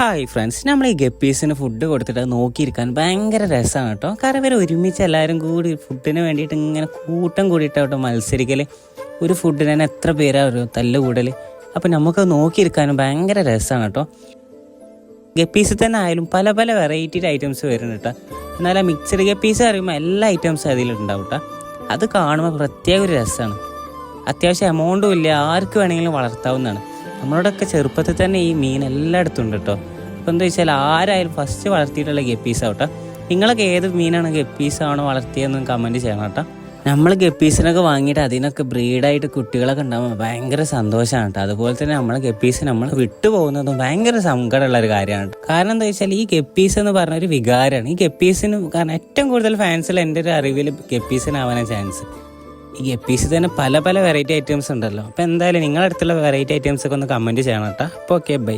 Hi friends, നമ്മൾ ഈ ഗപ്പീസിന് food കൊടുത്തിട്ട് നോക്കിയിരിക്കാൻ ഭയങ്കര രസമാണ് കേട്ടോ. കാരണം ഇവർ ഒരുമിച്ച് എല്ലാവരും കൂടി ഫുഡിന് വേണ്ടിയിട്ട് ഇങ്ങനെ കൂട്ടം കൂടിയിട്ട് കേട്ടോ മത്സരിക്കൽ. ഒരു ഫുഡിന് തന്നെ എത്ര പേരാ ഒരു തല്ല് കൂടൽ. അപ്പം നമുക്ക് നോക്കിയിരിക്കാനും ഭയങ്കര രസമാണ് കേട്ടോ. ഗപ്പീസിൽ തന്നെ ആയാലും പല പല വെറൈറ്റി ഐറ്റംസ് വരുന്നുണ്ട് കേട്ടോ. എന്നാൽ ആ മിക്സഡ് ഗപ്പീസ് അറിയുമ്പോൾ എല്ലാ ഐറ്റംസും അതിലുണ്ടാവും കേട്ടോ. അത് കാണുമ്പോൾ പ്രത്യേക ഒരു രസമാണ്. അത്യാവശ്യം എമൗണ്ടും ഇല്ല, ആർക്ക് വേണമെങ്കിലും വളർത്താവുന്നതാണ്. നമ്മളോടൊക്കെ ചെറുപ്പത്തിൽ തന്നെ ഈ മീൻ എല്ലായിടത്തും ഉണ്ട് കേട്ടോ. അപ്പോൾ എന്താ വെച്ചാൽ ആരായാലും ഫസ്റ്റ് വളർത്തിയിട്ടുള്ള ഗപ്പീസാവട്ടെ. നിങ്ങളൊക്കെ ഏത് മീനാണ് ഗപ്പീസാണോ വളർത്തിയതെന്ന് കമൻറ്റ് ചെയ്യണം കേട്ടോ. നമ്മൾ ഗപ്പീസിനൊക്കെ വാങ്ങിയിട്ട് അതിനൊക്കെ ബ്രീഡായിട്ട് കുട്ടികളൊക്കെ ഉണ്ടാകുമ്പോൾ ഭയങ്കര സന്തോഷമാണ് കേട്ടോ. അതുപോലെ തന്നെ നമ്മളെ ഗപ്പീസ് നമ്മൾ വിട്ടു പോകുന്നതും ഭയങ്കര സങ്കടമുള്ള ഒരു കാര്യമാണ്. കാരണം എന്താ വെച്ചാൽ ഈ ഗപ്പീസ് എന്ന് പറഞ്ഞ ഒരു വികാരമാണ്. ഈ ഗപ്പീസിന് കാരണം ഏറ്റവും കൂടുതൽ ഫാൻസിൽ എൻ്റെ ഒരു അറിവിൽ ഗപ്പീസിനാവാനാണ് ചാൻസ്. ഈ ഗപ്പീസിൽ തന്നെ പല പല വെറൈറ്റി ഐറ്റംസ് ഉണ്ടല്ലോ. അപ്പോൾ എന്തായാലും നിങ്ങളുടെ അടുത്തുള്ള വെറൈറ്റി ഐറ്റംസ് ഒക്കെ ഒന്ന് കമൻറ്റ് ചെയ്യണം കേട്ടോ. അപ്പോൾ ഓക്കെ, ബൈ.